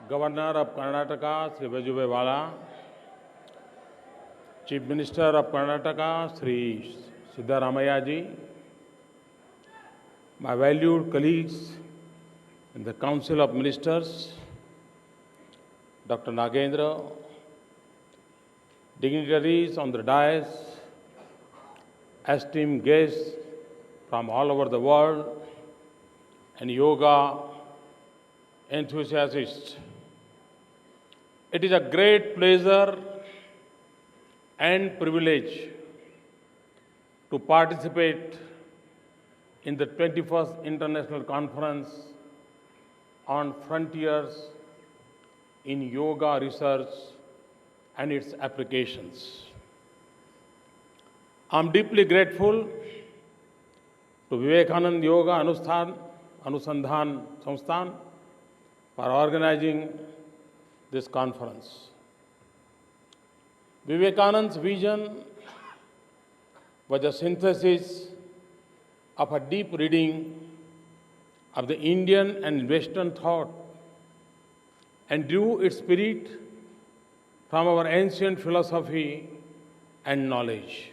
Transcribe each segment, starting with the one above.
Governor of Karnataka, Sri Vajubewala, Chief Minister of Karnataka, Sri Siddaramaiah ji, my valued colleagues in the Council of Ministers, Dr. Nagendra, dignitaries on the dais, esteemed guests from all over the world, and yoga enthusiasts. It is a great pleasure and privilege to participate in the 21st International Conference on Frontiers in Yoga Research and its applications. I am deeply grateful to Vivekanand Yoga Anusandhan Samsthan for organizing this conference. Vivekanand's vision was a synthesis of a deep reading of the Indian and Western thought and drew its spirit from our ancient philosophy and knowledge.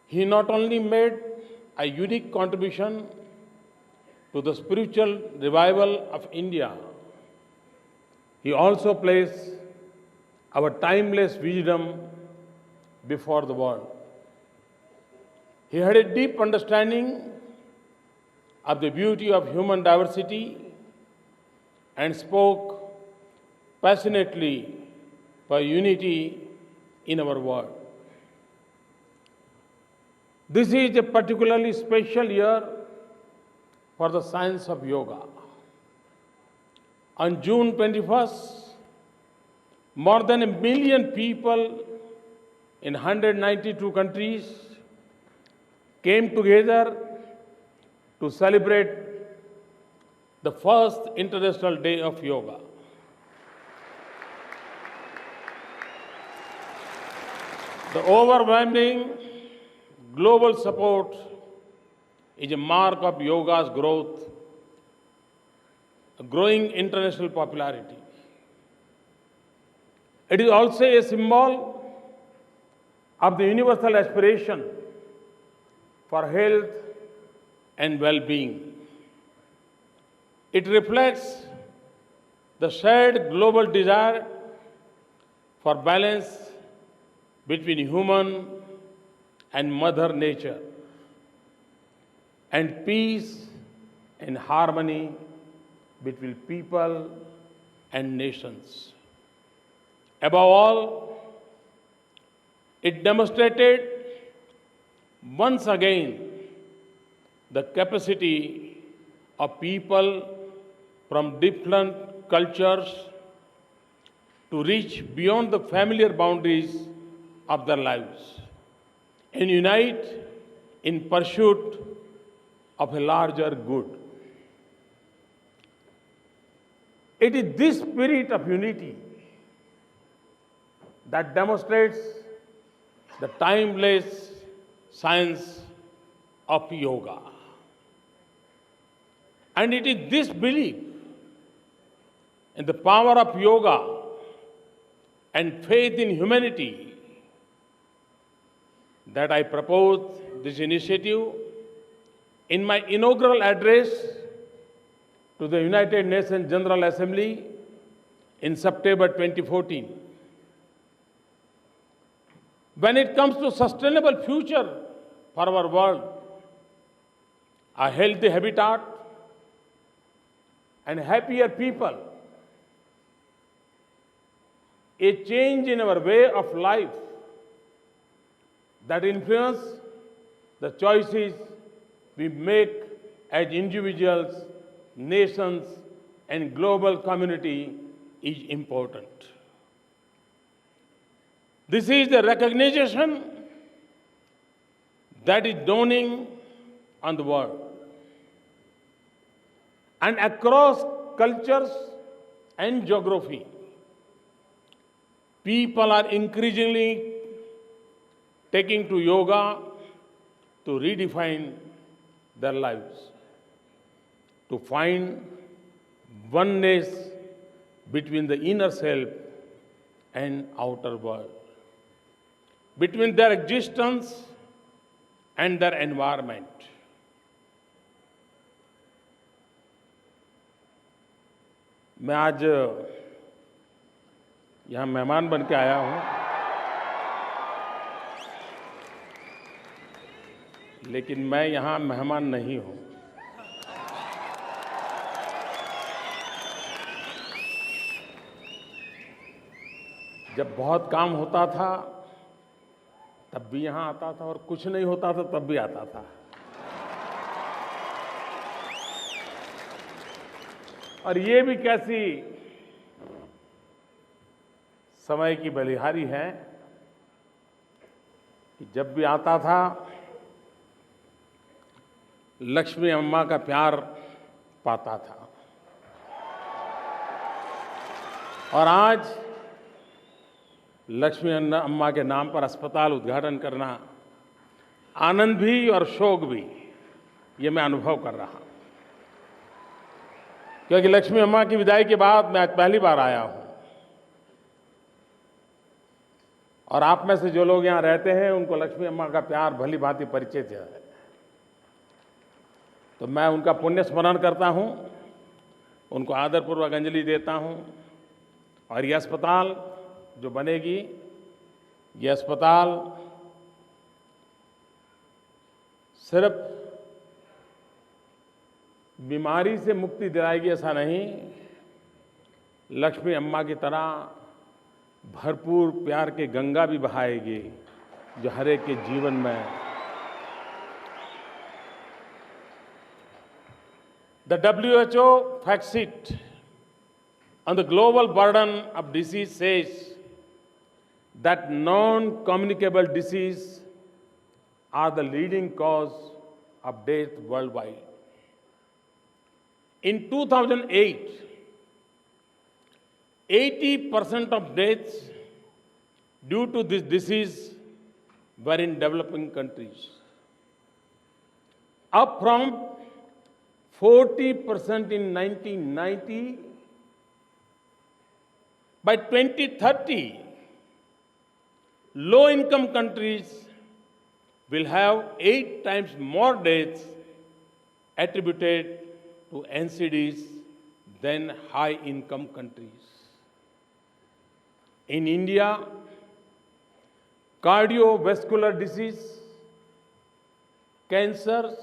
He not only made a unique contribution to the spiritual revival of India, he also placed our timeless wisdom before the world. He had a deep understanding of the beauty of human diversity and spoke passionately for unity in our world. This is a particularly special year for the science of yoga. On June 21st, more than 1 million people in 192 countries came together to celebrate the first International Day of Yoga. The overwhelming global support is a mark of yoga's growth, a growing international popularity. It is also a symbol of the universal aspiration for health and well-being. It reflects the shared global desire for balance between human and Mother Nature, and peace and harmony between people and nations. Above all, it demonstrated once again the capacity of people from different cultures to reach beyond the familiar boundaries of their lives and unite in pursuit of a larger good. It is this spirit of unity that demonstrates the timeless science of yoga. And it is this belief in the power of yoga and faith in humanity that I propose this initiative in my inaugural address to the United Nations General Assembly in September 2014. When it comes to sustainable future for our world, a healthy habitat and happier people, a change in our way of life that influence the choices we make as individuals, nations, and global community is important. This is the recognition that is dawning on the world. And across cultures and geography, people are increasingly taking to yoga to redefine their lives, to find oneness between the inner self and outer world, between their existence and their environment. मैं आज यहाँ मेहमान बन के आया हूँ, लेकिन मैं यहाँ मेहमान नहीं हूँ। जब बहुत काम होता था तब भी यहाँ आता था, और कुछ नहीं होता था तब भी आता था। और ये भी कैसी समय की बलिहारी है कि जब भी आता था लक्ष्मी अम्मा का प्यार पाता था। और आज लक्ष्मी अम्मा के नाम पर अस्पताल उद्घाटन करना आनंद भी और शोक भी, ये मैं अनुभव कर रहा हूं, क्योंकि लक्ष्मी अम्मा की विदाई के बाद मैं आज पहली बार आया हूं। और आप में से जो लोग यहां रहते हैं उनको लक्ष्मी अम्मा का प्यार भली भांति परिचित है, तो मैं उनका पुण्य स्मरण करता हूं, उनको आदरपूर्वक अंजलि देता हूं। और ये अस्पताल जो बनेगी, ये अस्पताल सिर्फ बीमारी से मुक्ति दिलाएगी ऐसा नहीं, लक्ष्मी अम्मा की तरह भरपूर प्यार के गंगा भी बहाएगी, जो हर एक के जीवन में। The WHO fact sheet on the global burden of disease says that non-communicable diseases are the leading cause of death worldwide. In 2008, 80% of deaths due to this disease were in developing countries, up from 40% in 1990. By 2030, low-income countries will have 8 times more deaths attributed to NCDs than high-income countries. In India, cardiovascular disease, cancers,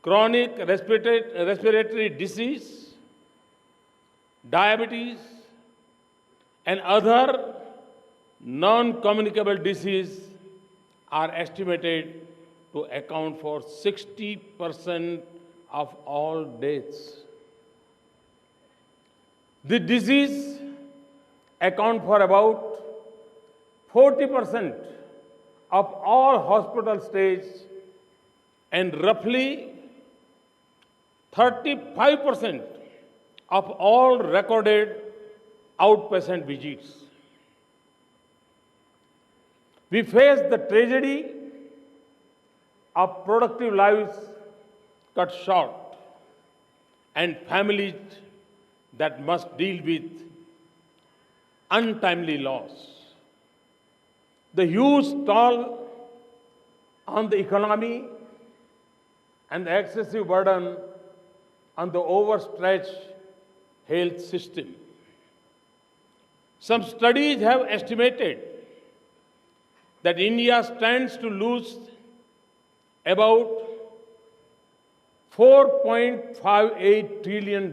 chronic respiratory disease, diabetes, and other non-communicable diseases are estimated to account for 60% of all deaths. The disease account for about 40% of all hospital stays and roughly 35% of all recorded outpatient visits. We face the tragedy of productive lives cut short and families that must deal with untimely loss. The huge toll on the economy and the excessive burden on the overstretched health system. Some studies have estimated that India stands to lose about $4.58 trillion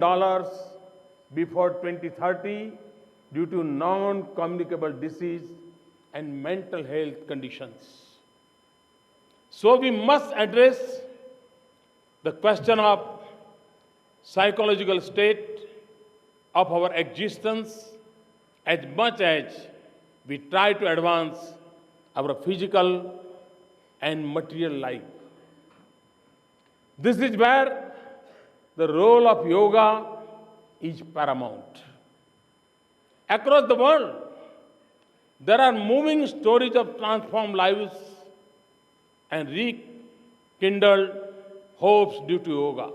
before 2030 due to non-communicable disease and mental health conditions. So we must address the question of psychological state of our existence as much as we try to advance our physical and material life. This is where the role of yoga is paramount. Across the world, there are moving stories of transformed lives and rekindled hopes due to yoga.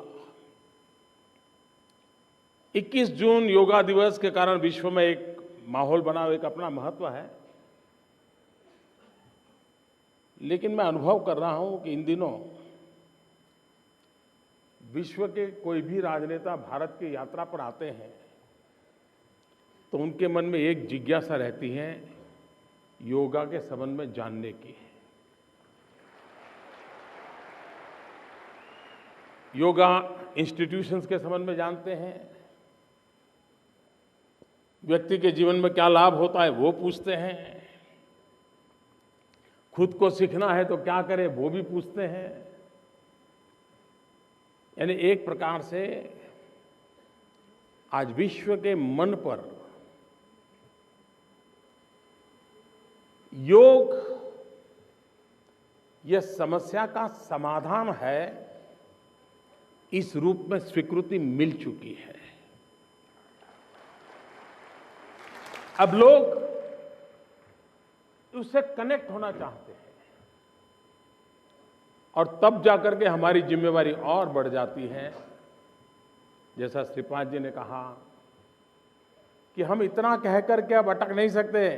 21 जून योगा दिवस के कारण विश्व में एक माहौल बना, एक अपना महत्व है। लेकिन मैं अनुभव कर रहा हूं कि इन दिनों विश्व के कोई भी राजनेता भारत की यात्रा पर आते हैं तो उनके मन में एक जिज्ञासा रहती है योगा के संबंध में जानने की। योगा इंस्टीट्यूशंस के संबंध में जानते हैं, व्यक्ति के जीवन में क्या लाभ होता है वो पूछते हैं, खुद को सीखना है तो क्या करें वो भी पूछते हैं। यानी एक प्रकार से आज विश्व के मन पर योग यह समस्या का समाधान है, इस रूप में स्वीकृति मिल चुकी है। अब लोग उससे कनेक्ट होना चाहते हैं और तब जाकर के हमारी जिम्मेवारी और बढ़ जाती है। जैसा श्रीपाद जी ने कहा कि हम इतना कहकर के अब अटक नहीं सकते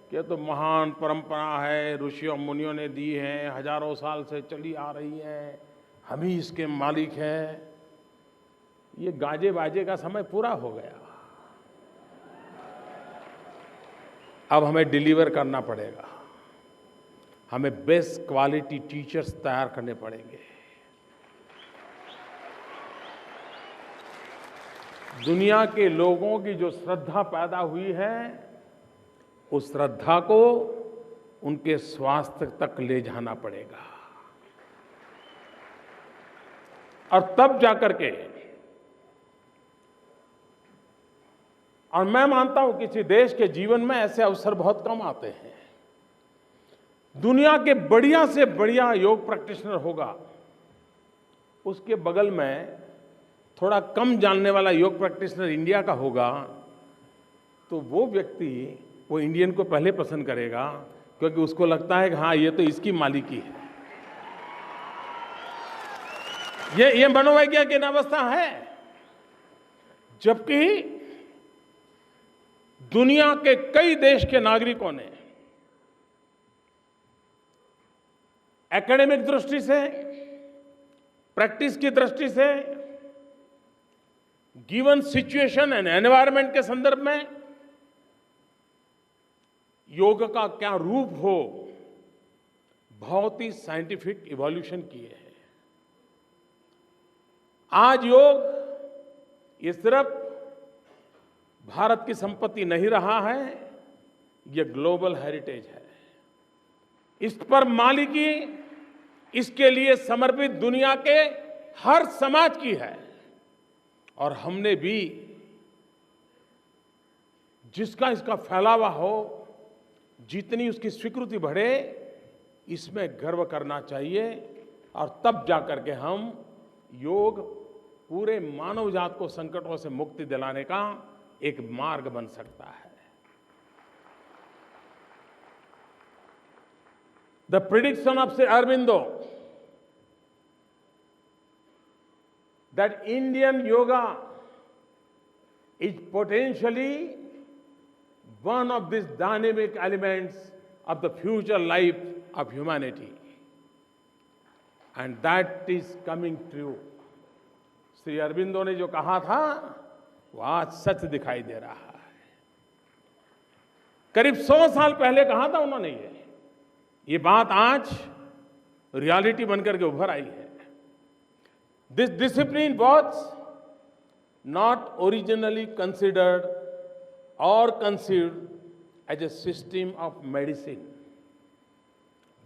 कि ये तो महान परंपरा है, ऋषियों मुनियों ने दी है, हजारों साल से चली आ रही है, हम ही इसके मालिक हैं। ये गाजे बाजे का समय पूरा हो गया। अब हमें डिलीवर करना पड़ेगा, हमें बेस्ट क्वालिटी टीचर्स तैयार करने पड़ेंगे। दुनिया के लोगों की जो श्रद्धा पैदा हुई है उस श्रद्धा को उनके स्वास्थ्य तक ले जाना पड़ेगा और तब जाकर के, और मैं मानता हूं किसी देश के जीवन में ऐसे अवसर बहुत कम आते हैं। दुनिया के बढ़िया से बढ़िया योग प्रैक्टिशनर होगा, उसके बगल में थोड़ा कम जानने वाला योग प्रैक्टिशनर इंडिया का होगा, तो वो व्यक्ति वो इंडियन को पहले पसंद करेगा क्योंकि उसको लगता है कि हाँ ये तो इसकी मालिकी है। ये मनोवैज्ञानिक अवस्था है। जबकि दुनिया के कई देश के नागरिकों ने एकेडमिक दृष्टि से, प्रैक्टिस की दृष्टि से, गिवन सिचुएशन एंड एनवायरनमेंट के संदर्भ में योग का क्या रूप हो, बहुत ही साइंटिफिक इवोल्यूशन किए हैं। आज योग ये सिर्फ भारत की संपत्ति नहीं रहा है, ये ग्लोबल हेरिटेज है। इस पर मालिकी इसके लिए समर्पित दुनिया के हर समाज की है और हमने भी जिसका इसका फैलावा हो, जितनी उसकी स्वीकृति बढ़े, इसमें गर्व करना चाहिए और तब जाकर के हम योग पूरे मानव जात को संकटों से मुक्ति दिलाने का एक मार्ग बन सकता है। The prediction of Sri Aurobindo that Indian yoga is potentially one of these dynamic elements of the future life of humanity, and that is coming true. Shri Aurobindo ने जो कहा था वो आज सच दिखाई दे रहा है। करीब 100 साल पहले कहा था उन्होंने ये बात आज रियलिटी बनकर के उभर आई है। This discipline was not originally considered और conceived as a system of medicine,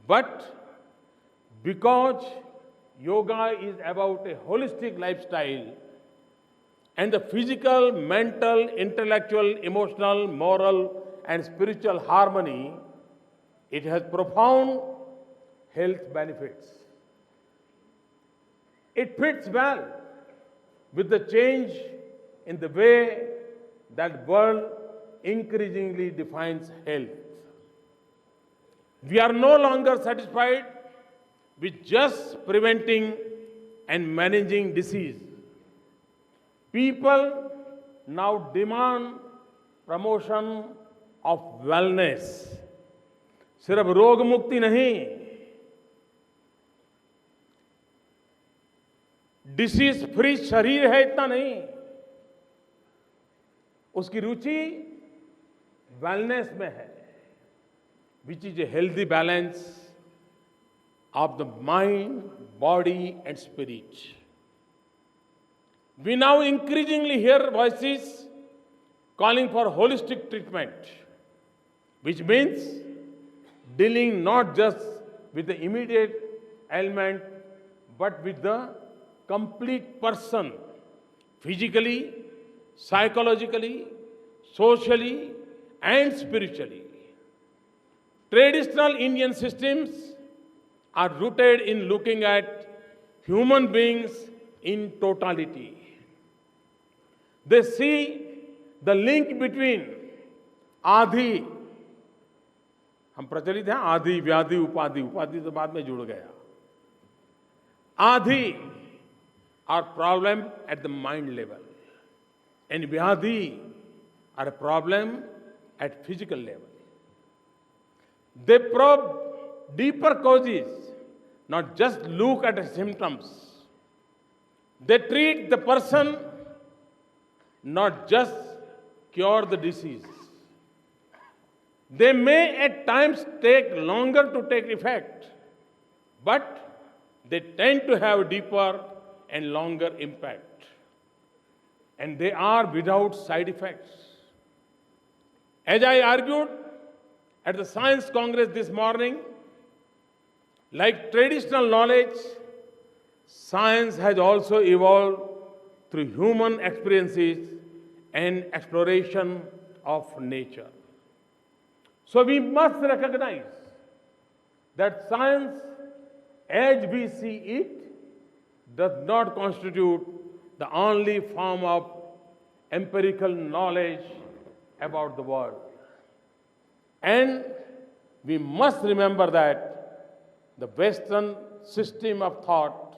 but because yoga is about a holistic lifestyle and the physical, mental, intellectual, emotional, moral and spiritual harmony, it has profound health benefits. It fits well with the change in the way that world increasingly defines health. We are no longer satisfied with just preventing and managing disease. People now demand promotion of wellness. सिर्फ रोग मुक्ति नहीं, disease free शरीर है इतना नहीं, उसकी रुचि wellness में है, which is a healthy balance of the mind, body, and spirit. We now increasingly hear voices calling for holistic treatment, which means dealing not just with the immediate ailment, but with the complete person, physically, psychologically, socially, and spiritually. Traditional Indian systems are rooted in looking at human beings in totality. They see the link between आधि, हम प्रचलित हैं आधि व्याधि उपाधि, उपाधि तो बाद में जुड़ गया, आधि are problem at the mind level and व्याधि are a problem at physical level. They probe deeper causes, not just look at the symptoms. They treat the person, not just cure the disease. They may at times take longer to take effect, but they tend to have deeper and longer impact. And they are without side effects. As I argued at the Science Congress this morning, like traditional knowledge, science has also evolved through human experiences and exploration of nature. So we must recognize that science, as we see it, does not constitute the only form of empirical knowledge about the world. And we must remember that the Western system of thought,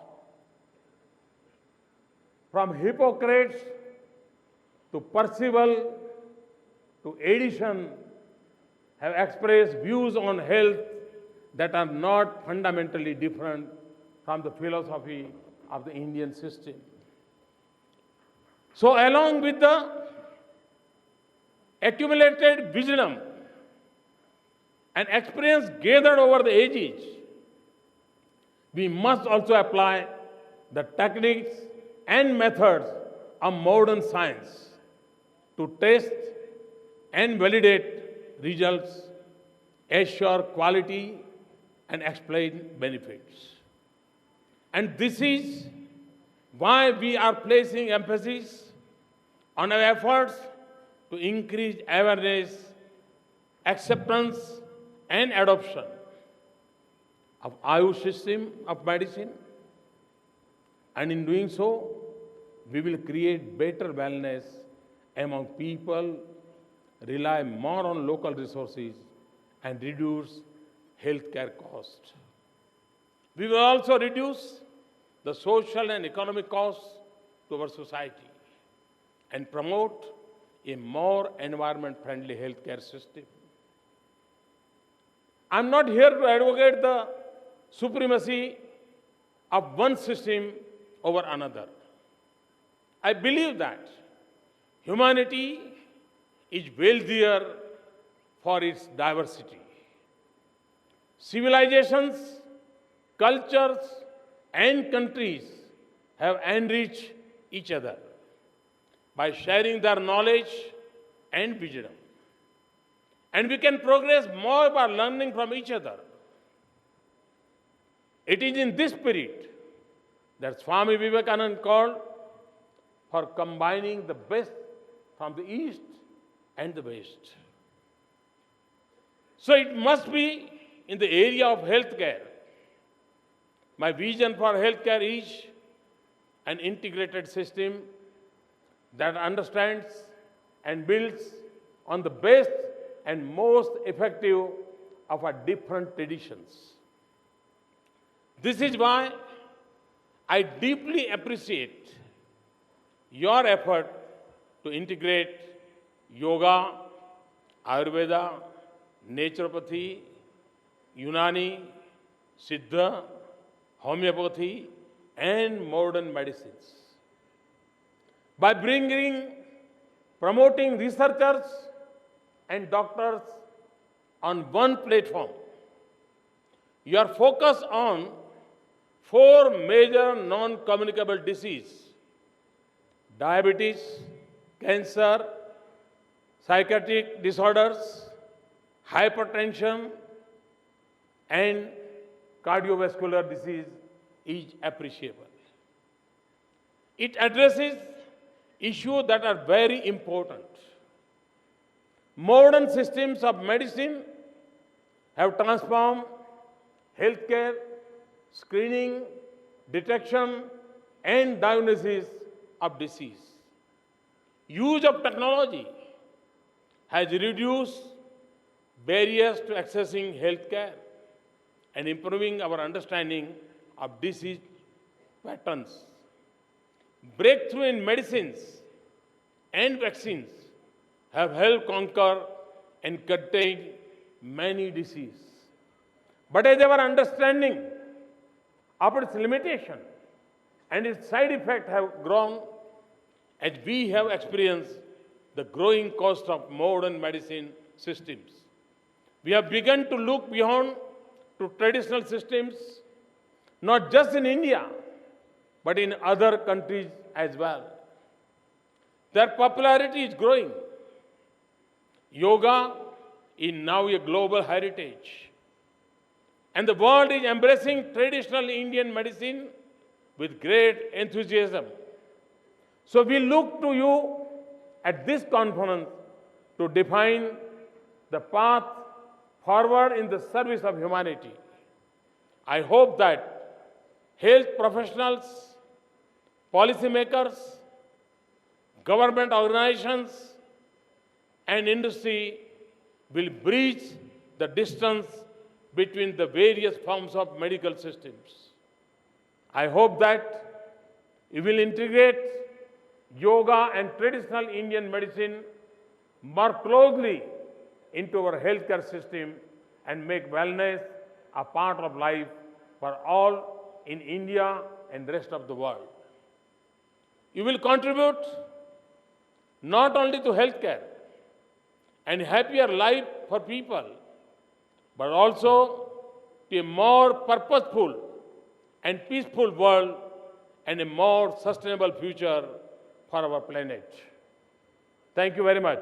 from Hippocrates to Percival to Edison, have expressed views on health that are not fundamentally different from the philosophy of the Indian system. So, along with the accumulated wisdom and experience gathered over the ages, we must also apply the techniques and methods of modern science to test and validate results, assure quality, and explain benefits. And this is why we are placing emphasis on our efforts to increase awareness, acceptance, and adoption of Ayush system of medicine. And in doing so, we will create better wellness among people, rely more on local resources, and reduce healthcare costs. We will also reduce the social and economic costs to our society and promote a more environment-friendly healthcare system. I'm not here to advocate the supremacy of one system over another. I believe that humanity is wealthier for its diversity. Civilizations, cultures, and countries have enriched each other by sharing their knowledge and wisdom. And we can progress more by learning from each other. It is in this spirit that Swami Vivekananda called for combining the best from the East and the West. So it must be in the area of healthcare. My vision for healthcare is an integrated system that understands and builds on the best and most effective of our different traditions. This is why I deeply appreciate your effort to integrate yoga, Ayurveda, naturopathy, Unani, Siddha, homeopathy, and modern medicines. By promoting researchers and doctors on one platform, you are focused on four major non-communicable diseases: diabetes, cancer, psychiatric disorders, hypertension, and cardiovascular disease is appreciable. It addresses issues that are very important. Modern systems of medicine have transformed healthcare, screening, detection, and diagnosis of disease. Use of technology has reduced barriers to accessing healthcare and improving our understanding of disease patterns. Breakthrough in medicines and vaccines have helped conquer and contain many diseases. But as our understanding of its limitation and its side effects have grown, as we have experienced the growing cost of modern medicine systems, we have begun to look beyond to traditional systems, not just in India, but in other countries as well. Their popularity is growing. Yoga is now a global heritage, and the world is embracing traditional Indian medicine with great enthusiasm. So we look to you at this conference to define the path forward in the service of humanity. I hope that health professionals, policymakers, government organizations, and industry will bridge the distance between the various forms of medical systems. I hope that you will integrate yoga and traditional Indian medicine more closely into our healthcare system and make wellness a part of life for all in India and the rest of the world. You will contribute not only to healthcare and happier life for people, but also to a more purposeful and peaceful world and a more sustainable future for our planet. Thank you very much.